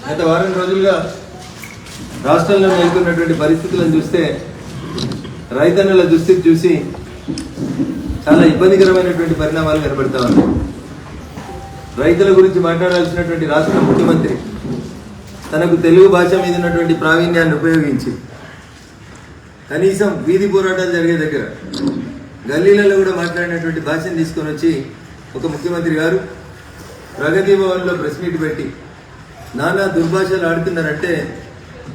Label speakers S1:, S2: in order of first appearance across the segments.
S1: గత వారం రోజులుగా రాష్ట్రంలో నెలకొన్నటువంటి పరిస్థితులను చూస్తే రైతన్నుల దుస్థితి చూసి చాలా ఇబ్బందికరమైనటువంటి పరిణామాలు కనబడతా ఉన్నాయి. రైతుల గురించి మాట్లాడాల్సినటువంటి రాష్ట్ర ముఖ్యమంత్రి తనకు తెలుగు భాష మీద ఉన్నటువంటి ప్రావీణ్యాన్ని ఉపయోగించి కనీసం వీధి పోరాటాలు జరిగే దగ్గర గల్లీలలో కూడా మాట్లాడినటువంటి భాషను తీసుకొని వచ్చి ఒక ముఖ్యమంత్రి గారు ప్రగతి భవన్లో ప్రెస్ మీట్ పెట్టి నానా దుర్భాషలు ఆడుతున్నారంటే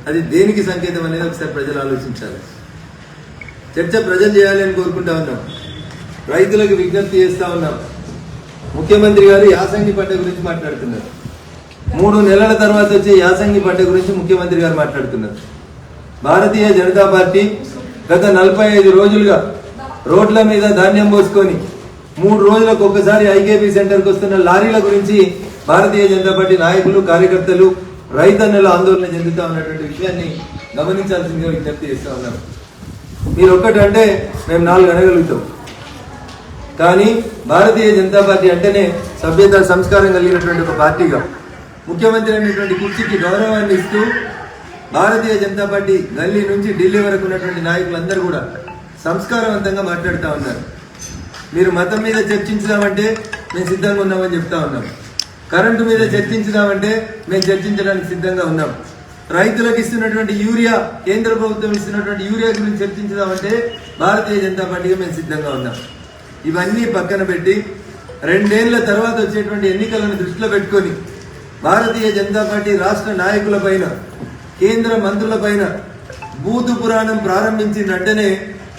S1: అది దేనికి సంకేతం అనేది ఒకసారి ప్రజలు ఆలోచించాలి. చర్చ ప్రజలు చేయాలి అని కోరుకుంటా ఉన్నాం. రైతులకు విజ్ఞప్తి చేస్తూ ఉన్నాం. ముఖ్యమంత్రి గారు యాసంగి పంట గురించి మాట్లాడుతున్నారు. 3 నెలల తర్వాత వచ్చే యాసంగి పంట గురించి ముఖ్యమంత్రి గారు మాట్లాడుతున్నారు. భారతీయ జనతా పార్టీ గత 45 రోజులుగా రోడ్ల మీద ధాన్యం పోసుకొని 3 రోజులకు ఒక్కసారి ఐకేపీ సెంటర్కి వస్తున్న లారీల గురించి భారతీయ జనతా పార్టీ నాయకులు, కార్యకర్తలు, రైతన్నల ఆందోళన చెందుతా ఉన్నటువంటి విషయాన్ని గమనించాల్సిందిగా విజ్ఞప్తి చేస్తూ ఉన్నాం. మీరు ఒక్కటంటే మేము 4 అనగలుగుతాం. కానీ భారతీయ జనతా పార్టీ అంటేనే సభ్యత, సంస్కారం కలిగినటువంటి ఒక పార్టీగా ముఖ్యమంత్రి అనేటువంటి కుర్చీకి గౌరవాన్ని ఇస్తూ భారతీయ జనతా పార్టీ గల్లీ నుంచి ఢిల్లీ వరకు ఉన్నటువంటి నాయకులందరూ కూడా సంస్కారవంతంగా మాట్లాడుతూ ఉన్నారు. మీరు మతం మీద చర్చించుదామంటే మేము సిద్ధంగా ఉన్నామని చెప్తా ఉన్నాం. కరెంటు మీద చర్చించుదామంటే మేము చర్చించడానికి సిద్ధంగా ఉన్నాం. రైతులకు ఇస్తున్నటువంటి యూరియా, కేంద్ర ప్రభుత్వం ఇస్తున్నటువంటి యూరియా గురించి చర్చించుదామంటే భారతీయ జనతా పార్టీగా మేము సిద్ధంగా ఉన్నాం. ఇవన్నీ పక్కన పెట్టి 2 ఏళ్ల తర్వాత వచ్చేటువంటి ఎన్నికలను దృష్టిలో పెట్టుకొని భారతీయ జనతా పార్టీ రాష్ట్ర నాయకుల పైన, కేంద్ర మంత్రుల పైన బూతు పురాణం ప్రారంభించిన వెంటనే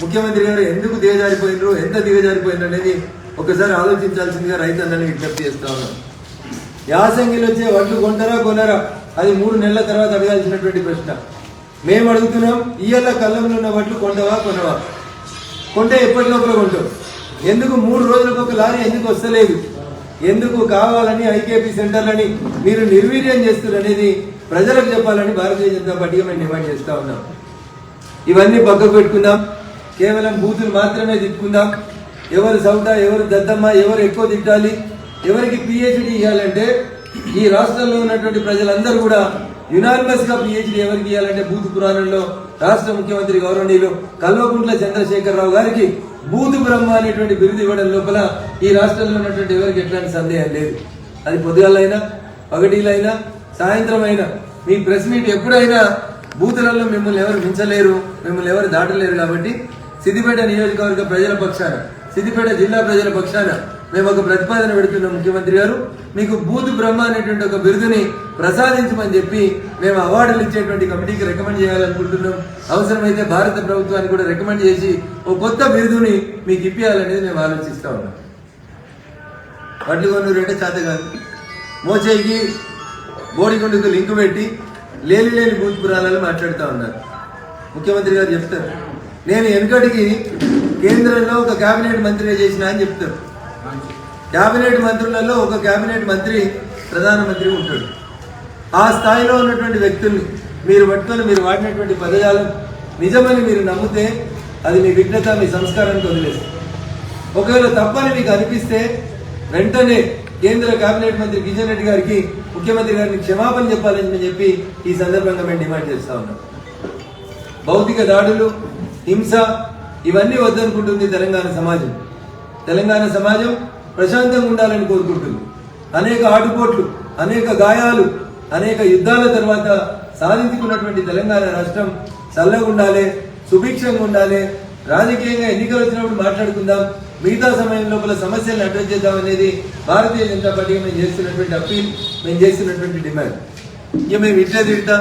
S1: ముఖ్యమంత్రి గారు ఎందుకు దిగజారిపోయినరు, ఎంత దిగజారిపోయినరు అనేది ఒకసారి ఆలోచించాల్సిందిగా రైతన్నల్ని విజ్ఞప్తి చేస్తా ఉన్నాం. యాసంగిలో వచ్చే వడ్లు కొంటారా కొనరా అది 3 నెలల తర్వాత అడగాల్సినటువంటి ప్రశ్న. మేము అడుగుతున్నాం, ఇయ్యాల కళ్ళంలో ఉన్న వడ్లు కొంటవా కొనవా? కొంటే ఎప్పటి లోపల కొంటాం? ఎందుకు 3 రోజులకు ఒక లారీ ఎందుకు వస్తలేదు? ఎందుకు కావాలని ఐకేపీ సెంటర్లని మీరు నిర్వీర్యం చేస్తున్నారు అనేది ప్రజలకు చెప్పాలని భారతీయ జనతా పార్టీగా మేము డిమాండ్ చేస్తా ఉన్నాం. ఇవన్నీ పక్కకు పెట్టుకుందాం. కేవలం బూతులు మాత్రమే తిట్టుకుందాం. ఎవరు సౌట, ఎవరు దద్దమ్మ, ఎవరు ఎక్కువ తిట్టాలి, ఎవరికి పిహెచ్డి ఇవ్వాలంటే ఈ రాష్ట్రంలో ఉన్నటువంటి ప్రజలందరూ కూడా యునానిమస్ గా పిహెచ్డి ఎవరికి ఇవ్వాలంటే బూతు పురాణంలో రాష్ట్ర ముఖ్యమంత్రి గౌరవనీయులు కల్వకుంట్ల చంద్రశేఖరరావు గారికి బూతు బ్రహ్మ అనేటువంటి బిరుదు ఇవ్వడం లోపల ఈ రాష్ట్రంలో ఉన్నటువంటి ఎవరికి ఎట్లాంటి సందేహం లేదు. అది పొద్దుగాలైనా, పగటిలైనా, సాయంత్రం అయినా మీ ప్రెస్ మీట్ ఎప్పుడైనా బూతులలో మిమ్మల్ని ఎవరు మించలేరు, మిమ్మల్ని ఎవరు దాటలేరు. కాబట్టి సిద్దిపేట నియోజకవర్గ ప్రజల పక్షాన, సిద్దిపేట జిల్లా ప్రజల పక్షాన మేము ఒక ప్రతిపాదన పెడుతున్నాం. ముఖ్యమంత్రి గారు మీకు బూతు బ్రహ్మ అనేటువంటి ఒక బిరుదుని ప్రసాదించమని చెప్పి మేము అవార్డులు ఇచ్చేటువంటి కమిటీకి రికమెండ్ చేయాలనుకుంటున్నాం. అవసరమైతే భారత ప్రభుత్వానికి కూడా రికమెండ్ చేసి ఒక కొత్త బిరుదుని మీకు ఇప్పించాలనేది మేము ఆలోచిస్తా ఉన్నాం. వడ్లు కొన్నూరు అంటే చేత కాదు, మోచేయికి బోడిగుండుకు లింకు పెట్టి లేని బూతు పురాణాలు మాట్లాడుతూ ఉన్నారు. ముఖ్యమంత్రి గారు చెప్తారు, నేను వెనుకటికి కేంద్రంలో ఒక కేబినెట్ మంత్రిగా చేసిన అని చెప్తారు. కేబినెట్ మంత్రులలో ఒక కేబినెట్ మంత్రి ప్రధానమంత్రి ఉంటాడు. ఆ స్థాయిలో ఉన్నటువంటి వ్యక్తుల్ని మీరు పట్టుకొని మీరు వాడినటువంటి పదజాలం నిజమని మీరు నమ్మితే అది మీ విఘ్నత, మీ సంస్కారానికి వదిలేస్తుంది. ఒకవేళ తప్పని మీకు అనిపిస్తే వెంటనే కేంద్ర కేబినెట్ మంత్రి కిషన్ రెడ్డి గారికి, ముఖ్యమంత్రి గారికి క్షమాపణ చెప్పాలని చెప్పి ఈ సందర్భంగా మేము డిమాండ్ చేస్తా ఉన్నాం. భౌతిక దాడులు, హింస ఇవన్నీ వద్దనుకుంటుంది తెలంగాణ సమాజం. తెలంగాణ సమాజం ప్రశాంతంగా ఉండాలని కోరుకుంటుంది. అనేక ఆటుపోట్లు, అనేక గాయాలు, అనేక యుద్ధాల తర్వాత సాధించుకున్నటువంటి తెలంగాణ రాష్ట్రం చల్లగా ఉండాలి, సుభిక్షంగా ఉండాలి. రాజకీయంగా ఎన్నికలు వచ్చినప్పుడు మాట్లాడుకుందాం, మిగతా సమయం లోపల సమస్యలను అడ్రస్ చేద్దాం అనేది భారతీయ జనతా పార్టీకి మేము చేస్తున్నటువంటి అప్పీల్, మేము చేస్తున్నటువంటి డిమాండ్. ఇక మేము ఇట్లే తిడతా,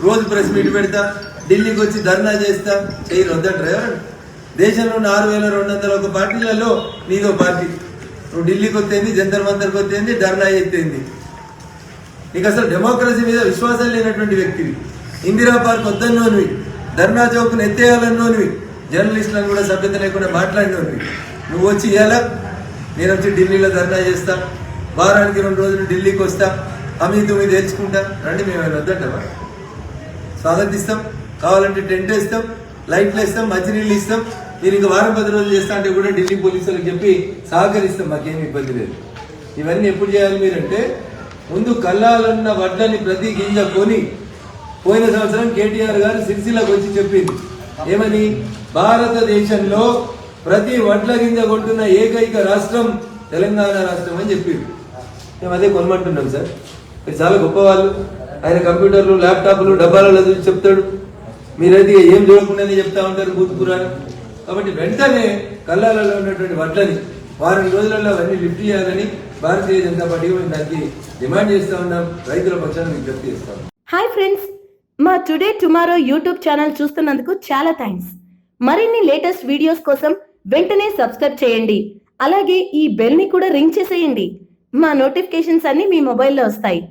S1: రోజు ప్రెస్ మీట్ పెడతా, ఢిల్లీకి వచ్చి ధర్నా చేస్తా, చేయరు వద్దంటారు ఎవరు? దేశంలో ఉన్న 6201 పార్టీలలో నీదో పార్టీ. నువ్వు ఢిల్లీకి వస్తేంది, జంతర్ మంతర్కి వస్తేంది, ధర్నా చేస్తేంది. నీకు అసలు డెమోక్రసీ మీద విశ్వాసం లేనటువంటి వ్యక్తివి. ఇందిరా పార్క్ వద్దన్నోనివి, ధర్నా చౌక్ను ఎత్తేయాలన్నోనివి, జర్నలిస్టులను కూడా సభ్యత లేకుండా మాట్లాడినోనివి. నువ్వు వచ్చి ఇవ్వాలా, నేను వచ్చి ఢిల్లీలో ధర్నా చేస్తా, వారానికి 2 రోజులు ఢిల్లీకి వస్తా, అమీదు మీద తెచ్చుకుంటా రండి, మేము వద్దంటావా? స్వాగతిస్తాం, కావాలంటే టెంట్ వేస్తాం, లైట్లు వేస్తాం, మంచినీళ్ళు ఇస్తాం. మీరు ఇంకా వారం 10 రోజులు చేస్తా అంటే కూడా ఢిల్లీ పోలీసులకు చెప్పి సహకరిస్తాం, మాకేమి ఇబ్బంది లేదు. ఇవన్నీ ఎప్పుడు చేయాలి మీరంటే ముందు కల్లాలన్న వడ్లని ప్రతి గింజ కొని పోయిన సంవత్సరం కేటీఆర్ గారు సిరిసిల్లకు వచ్చి చెప్పింది ఏమని, భారతదేశంలో ప్రతి వడ్ల గింజ కొంటున్న ఏకైక రాష్ట్రం తెలంగాణ రాష్ట్రం అని చెప్పింది. మేము అదే కొనమంటున్నాం సార్. మీరు చాలా గొప్పవాళ్ళు. ఆయన కంప్యూటర్లు ల్యాప్టాప్లు డబ్బాలలో చూసి చెప్తాడు, మీరైతే ఏం చూడకుండానే చెప్తా ఉంటారు భూత పురాణం. కాబట్టి వెంటనే కల్లాలలో ఉన్నటువంటి వడ్లని వారం రోజులలో అవన్నీ లిఫ్ట్ చేయాలని భారతీయ జనతా పార్టీ దానికి డిమాండ్ చేస్తూ ఉన్నాం. రైతుల పక్షాన్ని విజ్ఞప్తి చేస్తాం.
S2: హాయ్ ఫ్రెండ్స్, మా టుడే టుమారో యూట్యూబ్ ఛానల్ చూస్తున్నందుకు చాలా థ్యాంక్స్. మరిన్ని లేటెస్ట్ వీడియోస్ కోసం వెంటనే సబ్స్క్రైబ్ చేయండి. అలాగే ఈ బెల్ ని కూడా రింగ్ చేసేయండి. మా నోటిఫికేషన్స్ అన్ని మీ మొబైల్లో వస్తాయి.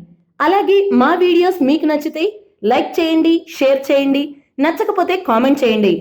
S2: అలాగే మా వీడియోస్ మీకు నచ్చితే లైక్ చేయండి, షేర్ చేయండి, నచ్చకపోతే కామెంట్ చేయండి.